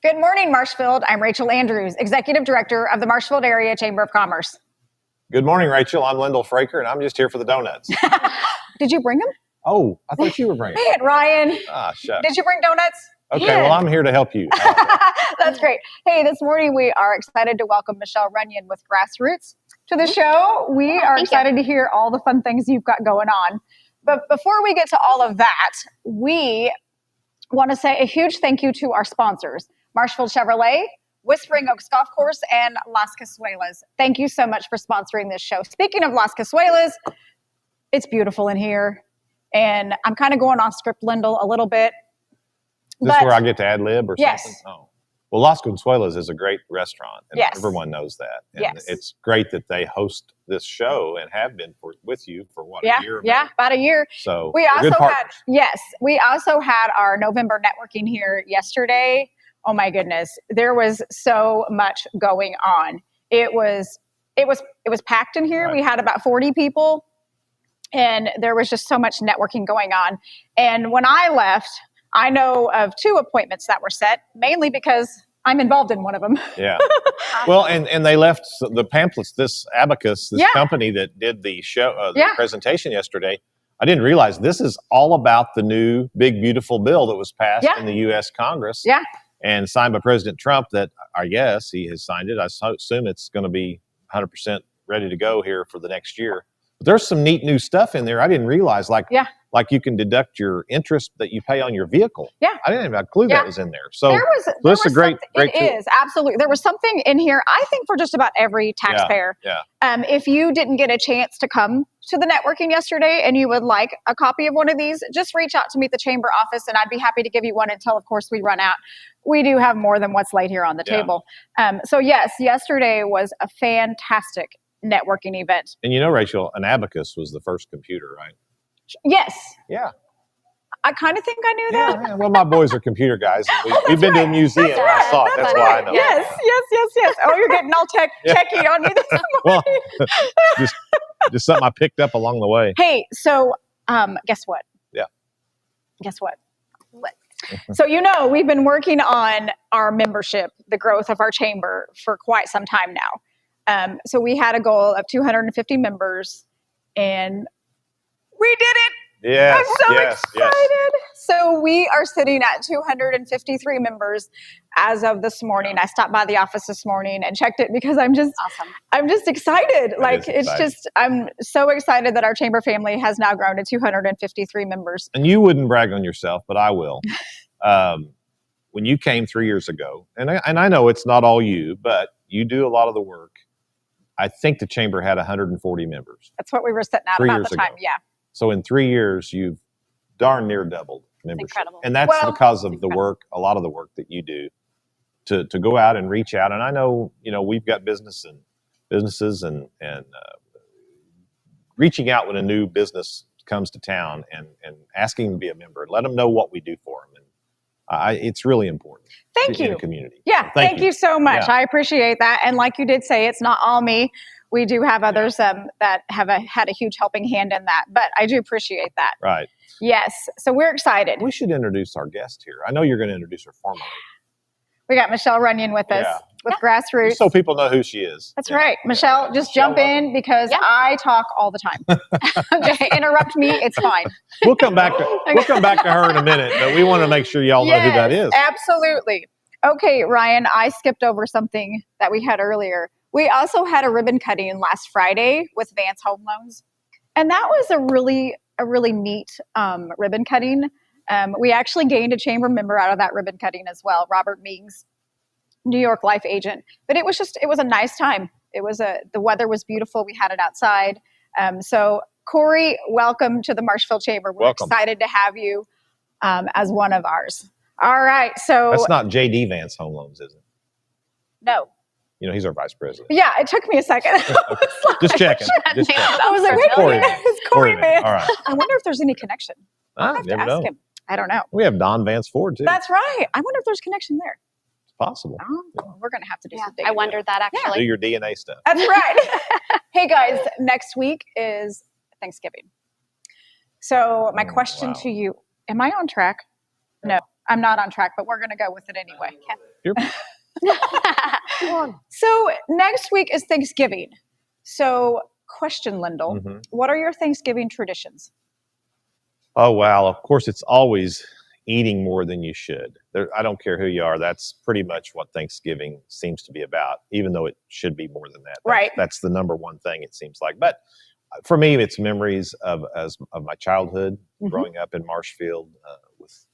Good morning, Marshfield. I'm Rachel Andrews, Executive Director of the Marshfield Area Chamber of Commerce. Good morning, Rachel. I'm Lyndall Fraker, and I'm just here for the donuts. Did you bring them? Oh, I thought you were bringing them. Man, Ryan. Ah, shucks. Did you bring donuts? Okay, Man. well, I'm here to help you. That's great. Hey, this morning we are excited to welcome Michelle Runyon with Grassroots to the show. We are excited to hear all the fun things you've got going on. But before we get to all of that, we want to say a huge thank you to our sponsors, Marshfield Chevrolet, Whispering Oaks Golf Course, and Las Casuelas. Thank you so much for sponsoring this show. Speaking of Las Casuelas, it's beautiful in here. And I'm kind of going off script, Lyndall, a little bit. Is this where I get to ad lib or yes. something? Oh. Well, Las Consuelas is a great restaurant, and yes. everyone knows that. And yes. it's great that they host this show and have been with you for what, a year? Yeah, about a year. So we also had our November networking here yesterday. Oh my goodness, there was so much going on. It was packed in here. Right. We had about 40 people, and there was just so much networking going on. And when I left, I know of 2 appointments that were set, mainly because I'm involved in one of them. Yeah. Well, and they left the pamphlets, this Abacus, this company that did the show, the presentation yesterday. I didn't realize this is all about the new big, beautiful bill that was passed in the U.S. Congress and signed by President Trump that, I guess, he has signed it. I assume it's going to be 100% ready to go here for the next year. But there's some neat new stuff in there I didn't realize, like you can deduct your interest that you pay on your vehicle. Yeah. I didn't even have a clue that was in there. So this is a great tool. It is, absolutely. There was something in here, I think, for just about every taxpayer. Yeah. If you didn't get a chance to come to the networking yesterday and you would like a copy of one of these, just reach out to me at the chamber office and I'd be happy to give you one until, of course, we run out. We do have more than what's laid here on the table. So yes, yesterday was a fantastic networking event. And you know, Rachel, an Abacus was the first computer, right? Yes. Yeah. I kind of think I knew that. Yeah. Well, my boys are computer guys. We've been to a museum. And I saw it. That's why I know. Yes. Oh, you're getting all techie on me this morning. Well, just something I picked up along the way. Hey, so guess what? Yeah. Guess what? So, we've been working on our membership, the growth of our chamber for quite some time now. So we had a goal of 250 members, and we did it. Yes, I'm so excited. So we are sitting at 253 members as of this morning. I stopped by the office this morning and checked it because I'm just excited. I'm so excited that our chamber family has now grown to 253 members. And you wouldn't brag on yourself, but I will. When you came 3 years ago, and I know it's not all you, but you do a lot of the work. I think the chamber had 140 members. That's what we were sitting at about the time. Yeah. So in 3 years, you've darn near doubled membership. Incredible. And that's because of the work, a lot of the work that you do to go out and reach out. And I know, we've got businesses and reaching out when a new business comes to town and asking them to be a member and let them know what we do for them. And it's really important. Thank you. In the community. Yeah. Thank you so much. Yeah. I appreciate that. And like you did say, it's not all me. We do have others that have had a huge helping hand in that, but I do appreciate that. Right. Yes. So we're excited. We should introduce our guest here. I know you're going to introduce her formally. We got Michelle Runyon with us with Grassroots. So people know who she is. That's right. Michelle, just jump in because I talk all the time. Just interrupt me. It's fine. We'll come back to her in a minute, but we want to make sure y'all know who that is. Absolutely. Okay, Ryan, I skipped over something that we had earlier. We also had a ribbon cutting last Friday with Vance Home Loans. And that was a really neat ribbon cutting. We actually gained a chamber member out of that ribbon cutting as well, Robert Meeks, New York Life agent. But it was a nice time. The weather was beautiful. We had it outside. So Corey, welcome to the Marshfield Chamber. We're excited to have you as one of ours. All right. So that's not JD Vance Home Loans, is it? No. He's our vice president. Yeah, it took me a second. Just checking. I was like, wait a minute, it's Corey Vance. All right. I wonder if there's any connection. I'll have to ask him. I don't know. We have Don Vance Ford, too. That's right. I wonder if there's connection there. It's possible. Oh, we're going to have to do some digging. I wondered that, actually. Do your DNA stuff. That's right. Hey, guys, next week is Thanksgiving. So my question to you, am I on track? No. I'm not on track, but we're going to go with it anyway. Okay. So next week is Thanksgiving. So question, Lyndall, what are your Thanksgiving traditions? Oh, wow. Of course, it's always eating more than you should. I don't care who you are. That's pretty much what Thanksgiving seems to be about, even though it should be more than that. That's the number one thing, it seems like. But for me, it's memories of my childhood, growing up in Marshfield, with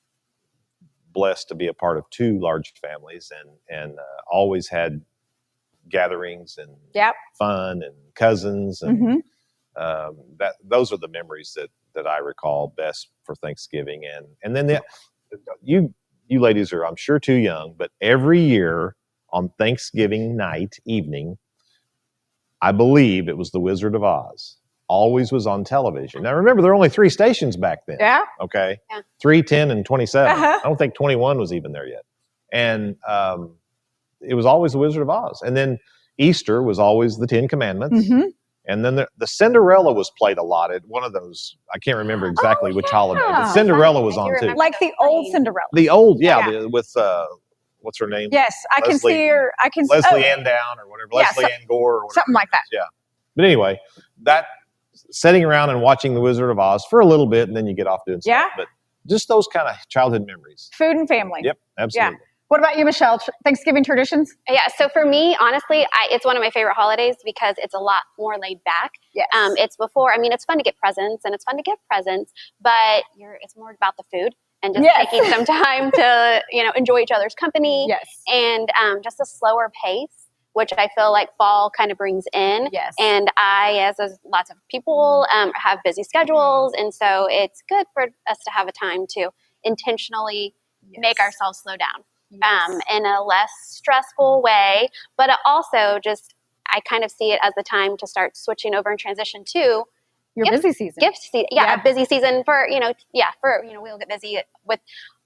blessed to be a part of 2 large families, and always had gatherings and fun and cousins, and those are the memories that I recall best for Thanksgiving. And then you ladies are, I'm sure, too young, but every year on Thanksgiving evening, I believe it was The Wizard of Oz. Always was on television. Now remember, there were only 3 stations back then. Yeah. Okay. 3, 10, and 27. I don't think 21 was even there yet. And it was always The Wizard of Oz. And then Easter was always the 10 Commandments. And then the Cinderella was played a lot at one of those. I can't remember exactly which holiday, but Cinderella was on too. Like the old Cinderella. The old, with what's her name? Yes, I can see her. I can Leslie Ann Down or whatever. Leslie Ann Gore or whatever. Something like that. Yeah. But anyway, that sitting around and watching The Wizard of Oz for a little bit, and then you get off doing stuff. Yeah. But just those kind of childhood memories. Food and family. Yep, absolutely. Yeah. What about you, Michelle? Thanksgiving traditions? Yeah, so for me, honestly, it's one of my favorite holidays because it's a lot more laid back. Yes. It's fun to get presents and it's fun to give presents, but it's more about the food and just taking some time to, enjoy each other's company. Yes. And just a slower pace, which I feel like fall kind of brings in. Yes. And as lots of people have busy schedules, and so it's good for us to have a time to intentionally make ourselves slow down. In a less stressful way, but also I kind of see it as the time to start switching over and transition to your busy season. Gift season, a busy season we'll get busy with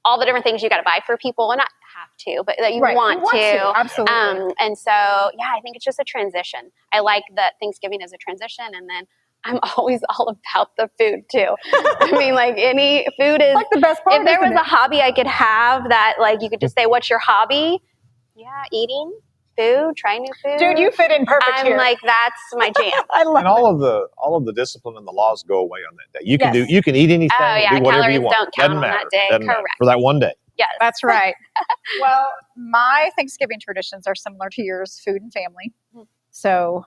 all the different things you got to buy for people, and not have to, but that you want to. Absolutely. And so, I think it's just a transition. I like that Thanksgiving is a transition, and then I'm always all about the food too. I mean, like any food is like the best part. If there was a hobby I could have that, like you could just say, "What's your hobby?" Yeah, eating food, trying new food. Dude, you fit in perfect I'm here. like, that's my jam. I love and all of the discipline and the laws go away on that day. You can you can eat anything, do whatever you want. Don't count on that day. Doesn't matter for that one day. Yes, that's right. Well, my Thanksgiving traditions are similar to yours: food and family. So,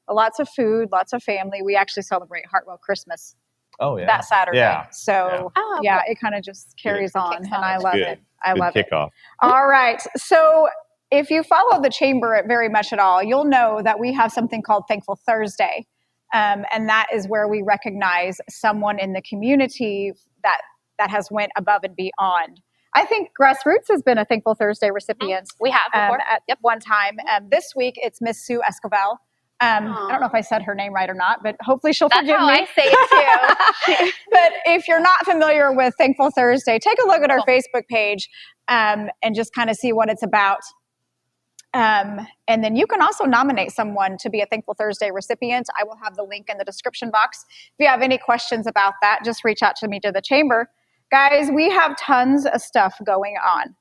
lots of food, lots of family. We actually celebrate Hartwell Christmas that Saturday. Yeah. So, it kind of just carries on, and I love it. I love it. Kickoff. All right. So, if you follow the chamber very much at all, you'll know that we have something called Thankful Thursday. And that is where we recognize someone in the community that has went above and beyond. I think Grassroots has been a Thankful Thursday recipient. We have before. At one time. This week, it's Miss Sue Escobar. I don't know if I said her name right or not, but hopefully she'll forgive me. That's how I say it too. But if you're not familiar with Thankful Thursday, take a look at our Facebook page and just kind of see what it's about. And then you can also nominate someone to be a Thankful Thursday recipient. I will have the link in the description box. If you have any questions about that, just reach out to me to the chamber. Guys, we have tons of stuff going on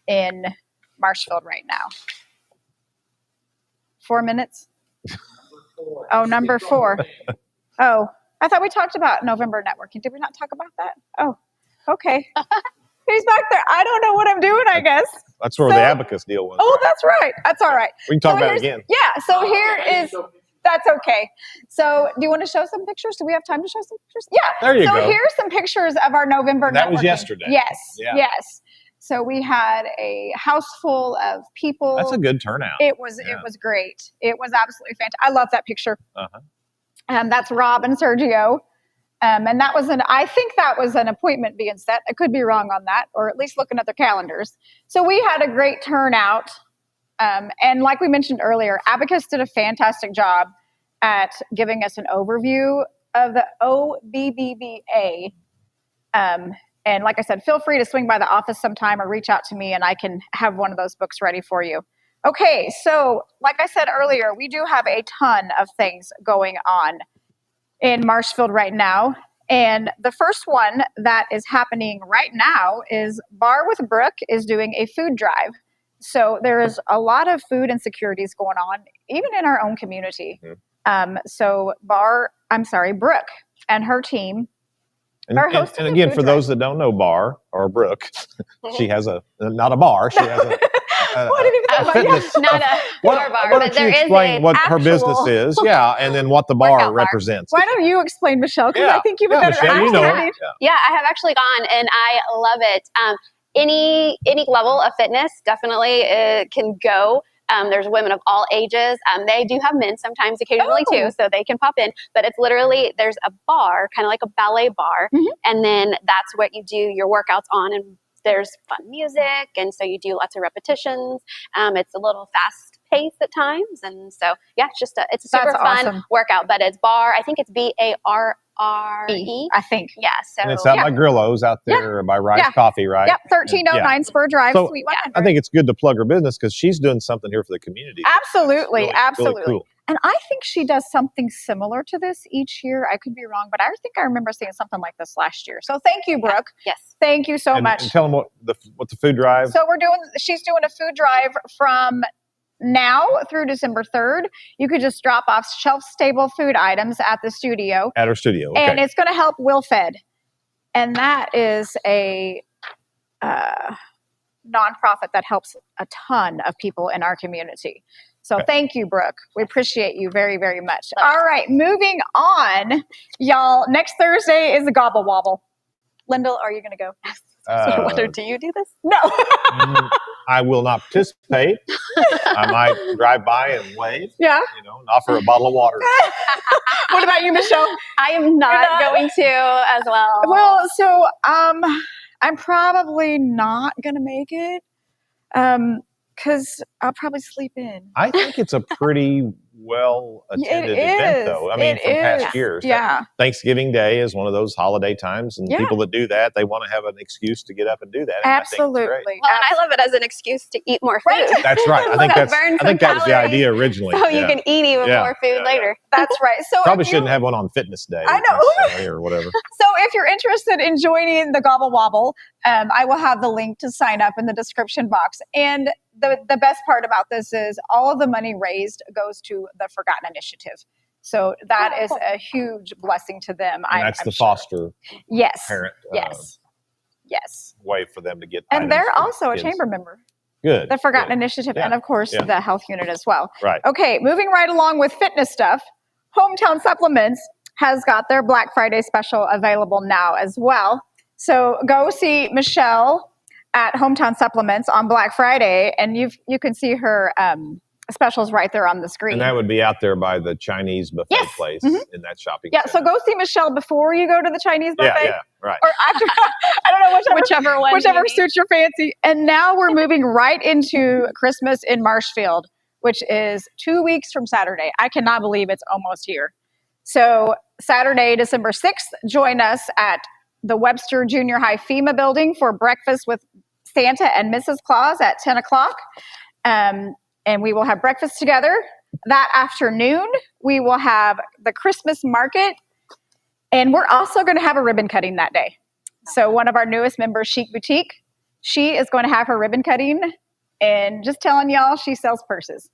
in Marshfield right now. 4 minutes? Oh, number 4. Oh, I thought we talked about November networking. Did we not talk about that? Oh, okay. He's back there. I don't know what I'm doing, I guess. That's where the abacus deal was. Oh, that's right. That's all right. We can talk about it again. Yeah, so here is... That's okay. So do you want to show some pictures? Do we have time to show some pictures? Yeah. There you go. So here's some pictures of our November networking. That was yesterday. Yes. Yeah. Yes. So we had a house full of people. That's a good turnout. It was great. It was absolutely fantastic. I love that picture. That's Rob and Sergio. And I think that was an appointment being set. I could be wrong on that, or at least looking at their calendars. So we had a great turnout. And like we mentioned earlier, Abacus did a fantastic job at giving us an overview of the OBBBA. And like I said, feel free to swing by the office sometime or reach out to me and I can have one of those books ready for you. Okay, so like I said earlier, we do have a ton of things going on in Marshfield right now. And the first one that is happening right now is Bar with Brooke is doing a food drive. So there is a lot of food insecurities going on, even in our own community. So Brooke and her team are hosting and again, a food for drive. those that don't know Bar or Brooke, she has not a bar. She has a fitness. Not a bar, why don't you explain what her business is? Yeah, and then what the bar represents. Why don't you explain, Michelle? Because I think you have a better understanding. Yeah, I have actually gone, and I love it. Any level of fitness definitely can go. There's women of all ages. They do have men sometimes, occasionally too, so they can pop in. But it's literally, there's a bar, kind of like a ballet bar, and then that's what you do your workouts on. And there's fun music, and so you do lots of repetitions. It's a little fast paced at times, and so yeah, it's a super fun workout. But it's bar. I think it's BARRE. I think. Yeah. So and it's out by Grillo's out there by Rice Coffee, right? Yep. 1309 Spur Drive. So Sweet I think it's good to plug her business because she's doing something here for the community. Absolutely, absolutely. Really cool. And I think she does something similar to this each year. I could be wrong, but I think I remember seeing something like this last year. So thank you, Brooke. Yes. Thank you so much. And tell them what the food drive. So she's doing a food drive from now through December 3rd. You could just drop off shelf-stable food items at the studio. At her studio, okay. And it's going to help WillFed. And that is a nonprofit that helps a ton of people in our community. So thank you, Brooke. We appreciate you very, very much. All right, moving on, y'all. Next Thursday is the Gobble Wobble. Linda, are you going to go? I wonder, do you do this? No. I will not participate. I might drive by and wave. Yeah. And offer a bottle of water. What about you, Michelle? I am not going to as well. Well, so I'm probably not going to make it because I'll probably sleep in. I think it's a pretty well-attended event, though. I mean, from past years. Yeah. Thanksgiving Day is one of those holiday times, and people that do that, they want to have an excuse to get up and do that. And absolutely. Well, and I love it as an excuse to eat more food. That's right. I think that was the idea originally. So you can eat even more food later. That's right. So probably shouldn't have one on Fitness Day. I know. Or whatever. So if you're interested in joining the Gobble Wobble, I will have the link to sign up in the description box. And the best part about this is all of the money raised goes to the Forgotten Initiative. So that is a huge blessing to them. And that's the foster parent way for them to get. And they're also a chamber member. Good. The Forgotten Initiative and, of course, the health unit as well. Right. Okay, moving right along with fitness stuff, Hometown Supplements has got their Black Friday special available now as well. So go see Michelle at Hometown Supplements on Black Friday, and you can see her specials right there on the screen. And that would be out there by the Chinese buffet place in that shopping center. So go see Michelle before you go to the Chinese buffet. Yeah, right. Or after, I don't know, whichever suits your fancy. And now we're moving right into Christmas in Marshfield, which is 2 weeks from Saturday. I cannot believe it's almost here. So Saturday, December 6th, join us at the Webster Junior High FEMA building for breakfast with Santa and Mrs. Claus at 10 o'clock. And we will have breakfast together. That afternoon, we will have the Christmas market. And we're also going to have a ribbon cutting that day. So one of our newest members, Chic Boutique, she is going to have her ribbon cutting. And just telling y'all, she sells purses.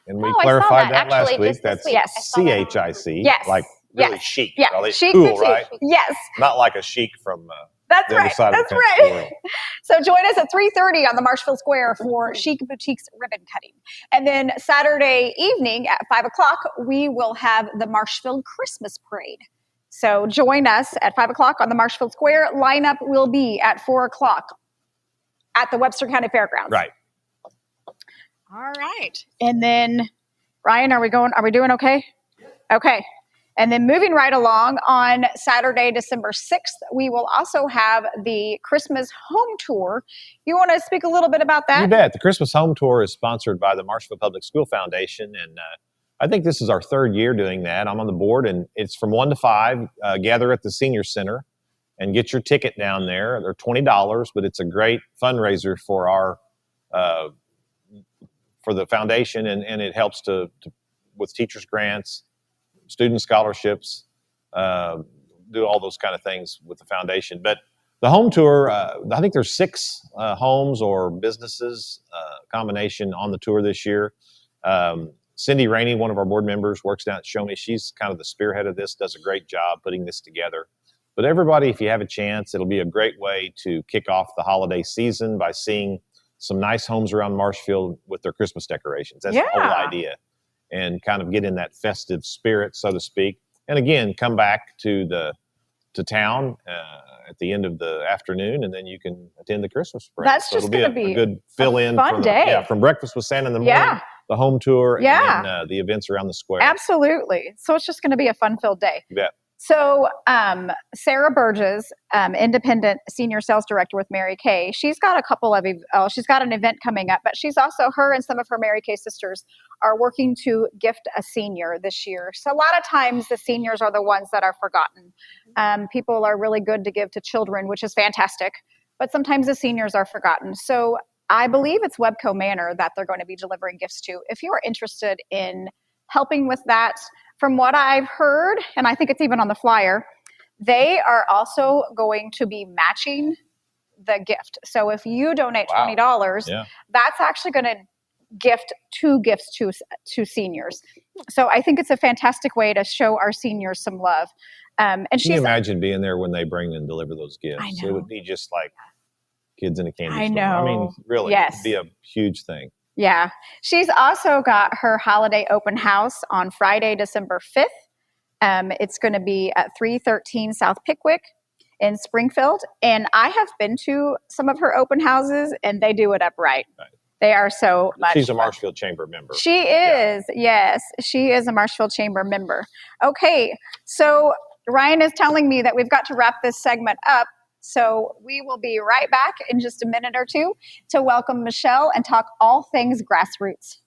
And we clarified that last week. That's CHIC. Yes. Like really chic. Yeah. Well, Chic cool, Boutique. right? Yes. Not like a chic from That's the right. other side That's of the right. world. So join us at 3:30 on the Marshfield Square for Chic Boutique's ribbon cutting. And then Saturday evening at 5 o'clock, we will have the Marshfield Christmas Parade. So join us at 5 o'clock on the Marshfield Square. Lineup will be at 4 o'clock at the Webster County Fairgrounds. Right. All right. And then, Ryan, are we doing okay? Okay. And then moving right along on Saturday, December 6th, we will also have the Christmas Home Tour. You want to speak a little bit about that? You bet. The Christmas Home Tour is sponsored by the Marshfield Public School Foundation. And I think this is our third year doing that. I'm on the board, and it's from 1 to 5. Gather at the Senior Center and get your ticket down there. They're $20, but it's a great fundraiser for our for the foundation, and it helps to with teachers grants, student scholarships, do all those kind of things with the foundation. But the home tour, I think there's 6 homes or businesses combination on the tour this year. Cindy Rainey, one of our board members, works down at Show Me. She's kind of the spearhead of this, does a great job putting this together. But everybody, if you have a chance, it'll be a great way to kick off the holiday season by seeing some nice homes around Marshfield with their Christmas decorations. That's the whole idea. And kind of get in that festive spirit, so to speak. And again, come back to town at the end of the afternoon, and then you can attend the Christmas parade. That's just going to be a good fill-in. Fun day. From breakfast with Santa in the morning, the home tour, and then the events around the square. Absolutely. So it's just going to be a fun-filled day. You bet. So Sarah Burgess, independent senior sales director with Mary Kay, she's got she's got an event coming up, but she's also, her and some of her Mary Kay sisters are working to gift a senior this year. So a lot of times the seniors are the ones that are forgotten. People are really good to give to children, which is fantastic, but sometimes the seniors are forgotten. So I believe it's Webco Manor that they're going to be delivering gifts to. If you are interested in helping with that, from what I've heard, and I think it's even on the flyer, they are also going to be matching the gift. So if you donate $20, that's actually going to gift 2 gifts to seniors. So I think it's a fantastic way to show our seniors some love. And can you imagine being there when they bring and deliver those gifts? I know. It would be just like kids in a candy store. I know. I mean, really, it'd be a huge thing. Yeah. She's also got her holiday open house on Friday, December 5th. It's going to be at 313 South Pickwick in Springfield. And I have been to some of her open houses, and they do it up right. They are so much She's a fun. Marshfield Chamber member. She is. Yes. She is a Marshfield Chamber member. Okay. So Ryan is telling me that we've got to wrap this segment up. So we will be right back in just a minute or two to welcome Michelle and talk all things grassroots.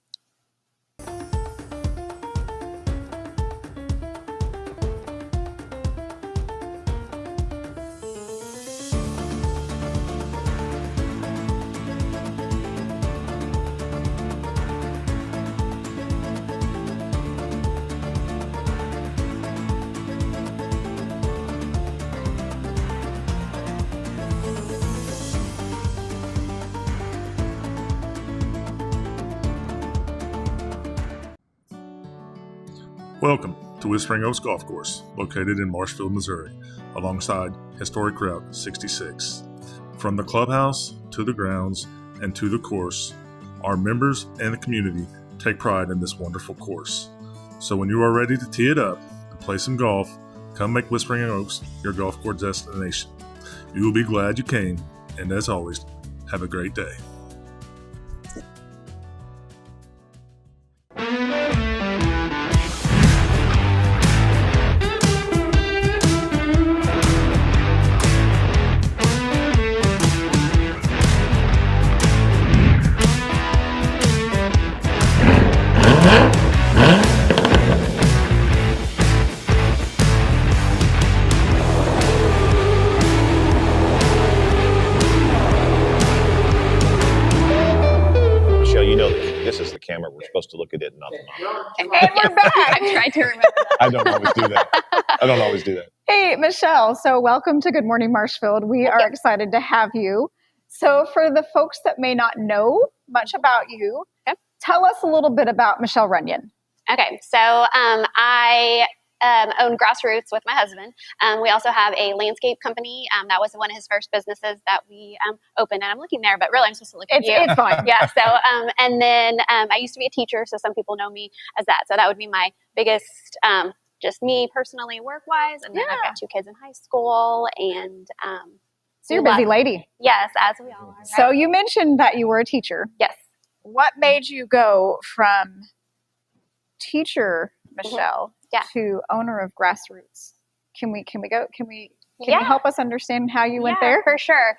Welcome to Whispering Oaks Golf Course, located in Marshfield, Missouri, alongside historic Route 66. From the clubhouse to the grounds and to the course, our members and the community take pride in this wonderful course. So when you are ready to tee it up and play some golf, come make Whispering Oaks your golf course destination. You will be glad you came, and as always, have a great day. Camera, we're supposed to look at it and not the monitor. And we're back. I tried to remember that. I don't always do that. Hey, Michelle. So welcome to Good Morning Marshfield. We are excited to have you. So for the folks that may not know much about you, tell us a little bit about Michelle Runyon. Okay, so I own Grassroots with my husband. We also have a landscape company. That was one of his first businesses that we opened. And I'm looking there, but really I'm supposed to look at you. It's fine. Yeah. So, and then I used to be a teacher, so some people know me as that. So that would be my biggest, just me personally work-wise. And then I've got 2 kids in high school. And so you're a busy lady. Yes, as we all are. Right? So you mentioned that you were a teacher. Yes. What made you go from teacher, Michelle, to owner of Grassroots? Can you help us understand how you went there? For sure.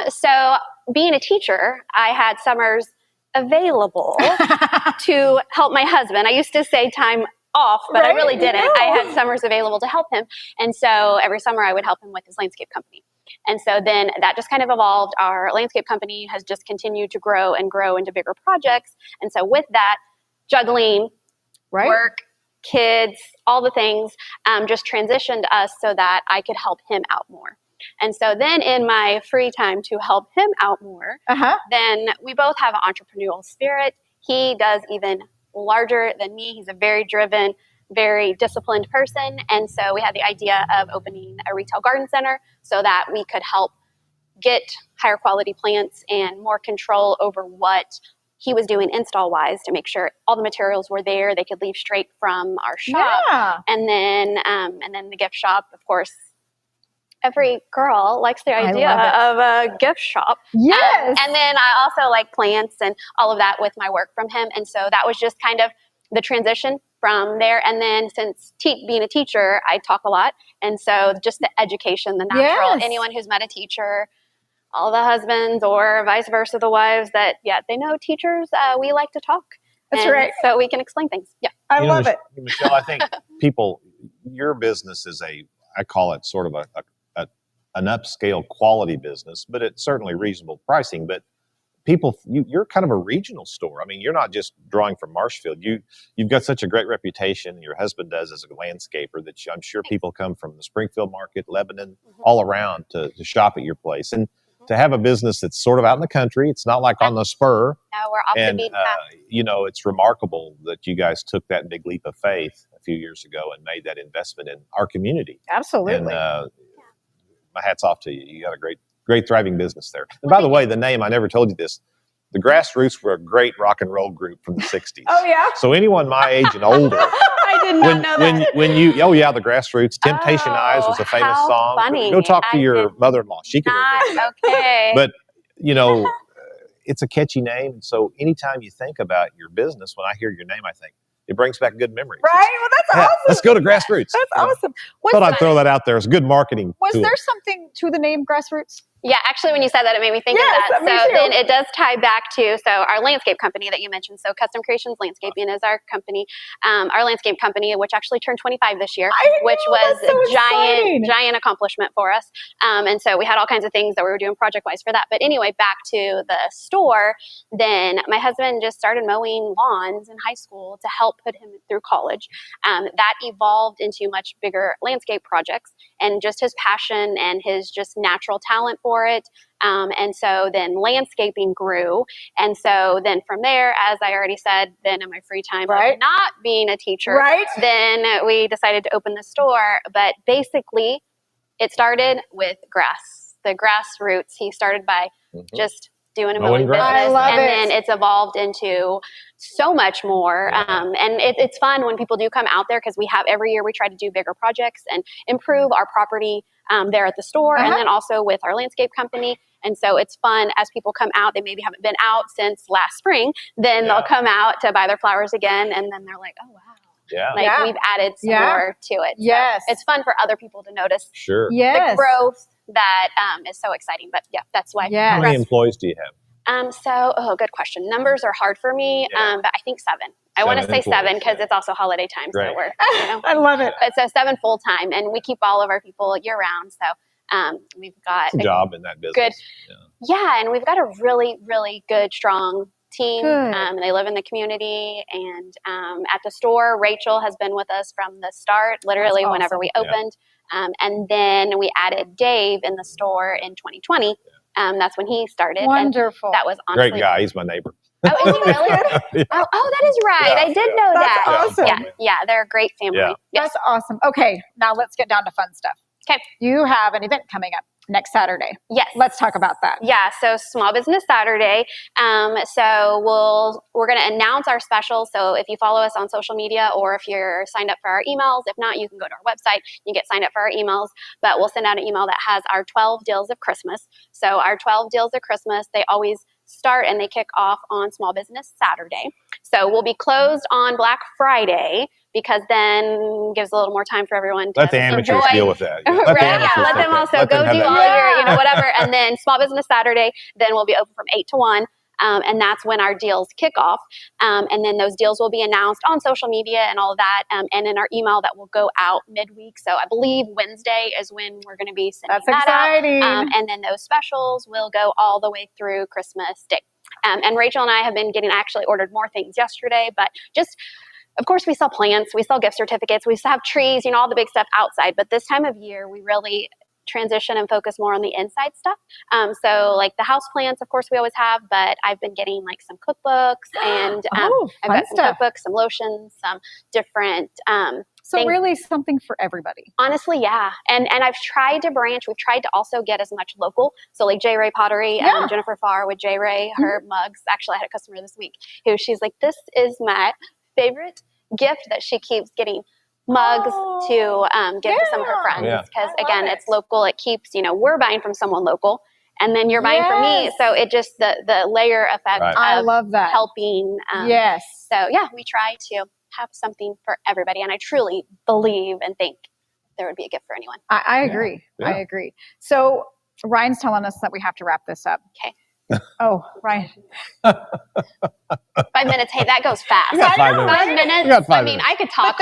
So being a teacher, I had summers available to help my husband. I used to say time off, but I really didn't. No. I had summers available to help him. And so every summer I would help him with his landscape company. And so then that just kind of evolved. Our landscape company has just continued to grow and grow into bigger projects. And so with that, juggling work kids, all the things, just transitioned us so that I could help him out more. And so then in my free time to help him out more, then we both have an entrepreneurial spirit. He does even larger than me. He's a very driven, very disciplined person. And so we had the idea of opening a retail garden center so that we could help get higher quality plants and more control over what he was doing install wise to make sure all the materials were there. They could leave straight from our shop. Yeah. And then the gift shop, of course, every girl likes the idea of a gift shop. Yes. And then I also like plants and all of that with my work from him. And so that was just kind of the transition from there. And then since being a teacher, I talk a lot. And so just the education, the natural, anyone who's met a teacher, all the husbands or vice versa, the wives that, they know teachers, we like to talk. That's right. So we can explain things. Yeah. I love it. Michelle, I think your business is I call it sort of an upscale quality business, but it's certainly reasonable pricing. But you're kind of a regional store. I mean, you're not just drawing from Marshfield. You've got such a great reputation. Your husband does as a landscaper that I'm sure people come from the Springfield market, Lebanon, all around to shop at your place. And to have a business that's sort of out in the country, it's not like on the spur. No, we're off the beaten path. It's remarkable that you guys took that big leap of faith a few years ago and made that investment in our community. Absolutely. And my hat's off to you. You got a great thriving business there. And by the way, the name, I never told you this, the Grassroots were a great rock and roll group from the 60s. Oh, yeah? So anyone my age and older. I did not know that. The Grassroots. Temptation Eyes was a famous song. Funny. Go talk to your mother-in-law. She can remember. Okay. But, it's a catchy name. And so anytime you think about your business, when I hear your name, I think, it brings back good memories. Right? Well, that's awesome. Let's go to Grassroots. That's awesome. Thought I'd throw that out there. It's good marketing. Was there something to the name Grassroots? Yeah, actually, when you said that, it made me think of that. So then it does tie back to our landscape company that you mentioned. So Custom Creations Landscaping is our company, our landscape company, which actually turned 25 this year, which was a giant accomplishment for us. And so we had all kinds of things that we were doing project-wise for that. But anyway, back to the store, then my husband just started mowing lawns in high school to help put him through college. That evolved into much bigger landscape projects, and just his passion and his just natural talent for it. And so then landscaping grew. And so then from there, as I already said, then in my free time, not being a teacher, then we decided to open the store. But basically, it started with the grassroots. He started by just doing a mowing business, then it's evolved into so much more. And it's fun when people do come out there, because every year we try to do bigger projects and improve our property there at the store, and then also with our landscape company. And so it's fun as people come out. They maybe haven't been out since last spring. Then they'll come out to buy their flowers again, and then they're like, oh, wow. Yeah. We've added some more to it. Yes. So it's fun for other people to notice the growth that is so exciting. But that's why. How many employees do you have? Good question. Numbers are hard for me, but I think 7. I want to say 7 because it's also holiday time. So we're, I love it. But so 7 full time, and we keep all of our people year round. So we've got a job in that business. And we've got a really, really good, strong team. They live in the community, and at the store, Rachel has been with us from the start, literally whenever we opened. And then we added Dave in the store in 2020. That's when he started. Wonderful. And that was honestly great guy. He's my neighbor. Oh, is he really? Oh, that is right. I did know that. That's awesome. Yeah, they're a great family. Yeah. Yes. That's awesome. Okay, now let's get down to fun stuff. Okay. You have an event coming up next Saturday. Yes. Let's talk about that. Yeah, so Small Business Saturday. So we're going to announce our special. So if you follow us on social media, or if you're signed up for our emails, if not, you can go to our website. You get signed up for our emails, but we'll send out an email that has our 12 deals of Christmas. So our 12 deals of Christmas, they always start and they kick off on Small Business Saturday. So we'll be closed on Black Friday, because then gives a little more time for everyone to let the amateurs deal with that. Let them also go do all your, whatever. And then Small Business Saturday, then we'll be open from 8 to 1. And that's when our deals kick off. And then those deals will be announced on social media and all of that, and in our email that will go out midweek. So I believe Wednesday is when we're going to be sending that exciting. out. And then those specials will go all the way through Christmas Day. And Rachel and I have been I actually ordered more things yesterday, but just of course, we sell plants, we sell gift certificates, we have trees, all the big stuff outside. But this time of year, we really transition and focus more on the inside stuff. So like the house plants, of course, we always have, but I've been getting like some cookbooks and I've got some cookbooks, some lotions, some different so things. Really something for everybody. Honestly, yeah. And I've tried to branch. We've tried to also get as much local. So like J. Ray Pottery, Jennifer Farr with J. Ray, her mugs. Actually, I had a customer this week who she's like, this is my favorite gift that she keeps getting mugs to give to some of her friends. Because again, it's local. It keeps, we're buying from someone local. And then you're buying from me. So it just, the layer effect of I love that. helping. So yeah, we try to have something for everybody. And I truly believe and think there would be a gift for anyone. I agree. Yeah. I agree. So Ryan's telling us that we have to wrap this up. Okay. Oh, Ryan. 5 minutes. Hey, that goes fast. You got 5 minutes. 5 minutes. You got 5 minutes. I could talk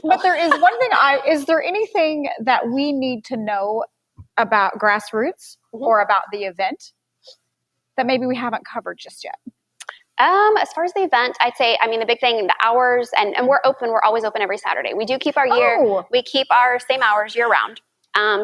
but there is one thing is there anything that we need to know about Grassroots or about the event that maybe we haven't covered just yet? As far as the event, I'd say, the big thing, the hours, and we're open. We're always open every Saturday. We do keep our we keep our same hours year round.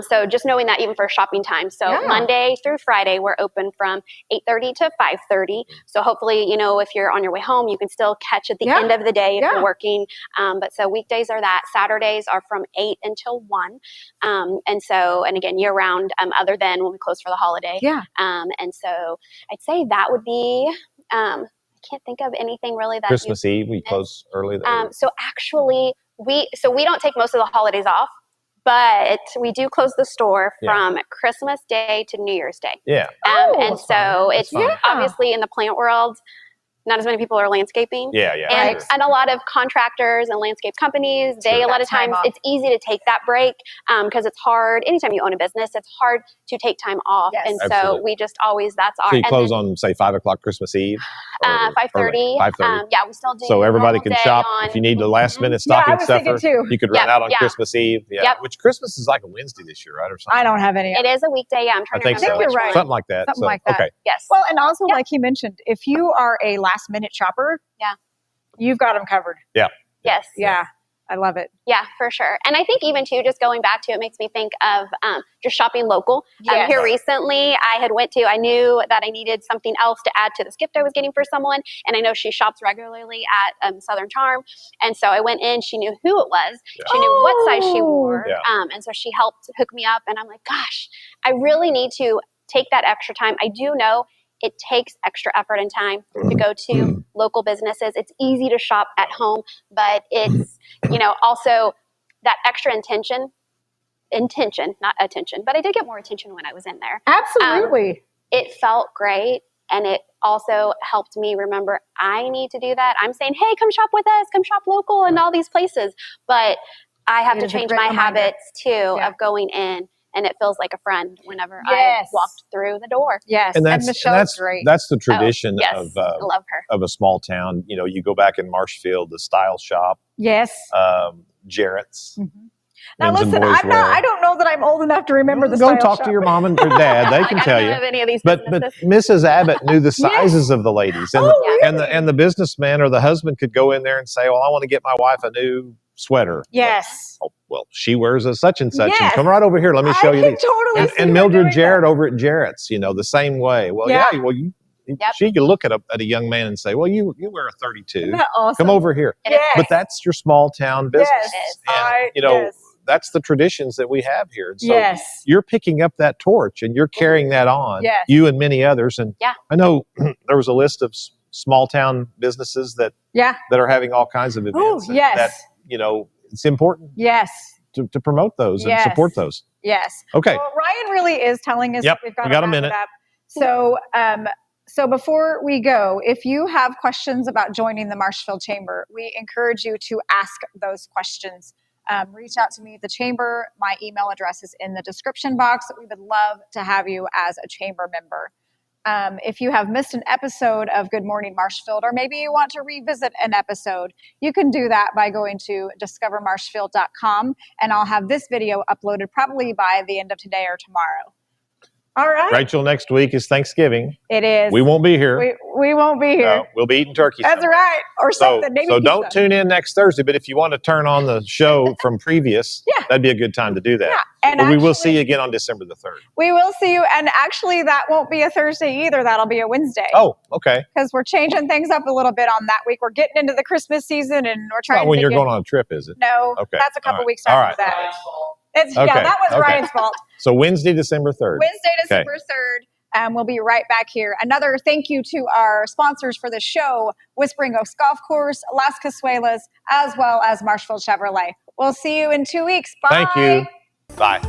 So just knowing that even for shopping time. So Monday through Friday, we're open from 8:30 to 5:30. So hopefully, if you're on your way home, you can still catch at the end of the day if you're working. But so weekdays are that. Saturdays are from 8 until 1. And again, year round, other than when we close for the holiday. And so I'd say that would be, I can't think of anything really that Christmas Eve, we close early. So actually, we don't take most of the holidays off. But we do close the store from Christmas Day to New Year's Day. Yeah. And so it's obviously in the plant world, not as many people are landscaping. And a lot of contractors and landscape companies, a lot of times it's easy to take that break because it's hard. Anytime you own a business, it's hard to take time off. And so we just always, that's our. So you close on, say, 5 o'clock Christmas Eve? 5:30. 5:30. We still do. So everybody can shop. If you need the last minute stocking stuffer, you could run out on Christmas Eve. Which Christmas is like a Wednesday this year, right? Or something? I don't have any. It is a weekday. I'm trying to remember. I think you're right. Something like that. Something like that. Okay. Yes. Well, and also like he mentioned, if you are a last minute shopper, you've got them covered. Yes. I love it. Yeah, for sure. And I think even too, just going back to it makes me think of just shopping local. Here recently, I knew that I needed something else to add to this gift I was getting for someone. And I know she shops regularly at Southern Charm. And so I went in, she knew who it was. She knew what size she wore. And so she helped hook me up. And I'm like, gosh, I really need to take that extra time. I do know it takes extra effort and time to go to local businesses. It's easy to shop at home, but it's, also that extra intention, not attention, but I did get more attention when I was in there. Absolutely. It felt great. And it also helped me remember I need to do that. I'm saying, hey, come shop with us, come shop local and all these places. But I have to change my habits too of going in. And it feels like a friend whenever I walked through the door. Yes, and that's great. That's the tradition I love her. of a small town. You go back in Marshfield, the Style Shop. Yes. Jarrett's. Now listen, I don't know that I'm old enough to remember the Style Shop. Go talk to your mom and your dad; they can tell you. I don't have any of these but Mrs. Abbott knew the sizes of the ladies, and and the businessman or the husband could go in there and say, "Well, I want to get my wife a new sweater." Yes. Well, she wears a such and such. And come right over here. Let me show you these. Totally and Mildred Jarrett over at Jarrett's, the same way. Well, she could look at a young man and say, "Well, you wear a 32. Isn't that awesome? Come over here." Yes. But that's your small town business. Yes. And that's the traditions that we have here. And so you're picking up that torch and you're carrying that on. Yes. You and many others. And I know there was a list of small town businesses that are having all kinds of events. That it's important. Yes. To promote those and support those. Yes. Okay. Well, Ryan really is telling us that we've got a minute. So before we go, if you have questions about joining the Marshfield Chamber, we encourage you to ask those questions. Reach out to me at the Chamber. My email address is in the description box. We would love to have you as a Chamber member. If you have missed an episode of Good Morning Marshfield, or maybe you want to revisit an episode, you can do that by going to discovermarshfield.com, and I'll have this video uploaded probably by the end of today or tomorrow. All right. Rachel, next week is Thanksgiving. It is. We won't be here. We won't be here. No, we'll be eating turkey. That's somewhere. right. Or something. Maybe so pizza. don't tune in next Thursday, but if you want to turn on the show from previous, that'd be a good time to do that. Yeah. And but we will see you again on December the 3rd. We will see you. And actually, that won't be a Thursday either. That'll be a Wednesday. Oh, okay. Because we're changing things up a little bit on that week. We're getting into the Christmas season and we're trying Not to when you're going on a trip, is it? No. Okay. That's a couple weeks All after right. that. Yeah, that was Ryan's fault. So Wednesday, December 3rd. Wednesday, December 3rd. We'll be right back here. Another thank you to our sponsors for the show, Whispering Oaks Golf Course, Las Casuelas, as well as Marshfield Chevrolet. We'll see you in 2 weeks. Bye. Thank you. Bye.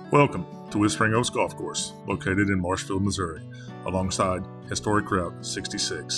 Welcome to Whispering Oaks Golf Course, located in Marshfield, Missouri, alongside historic Route 66.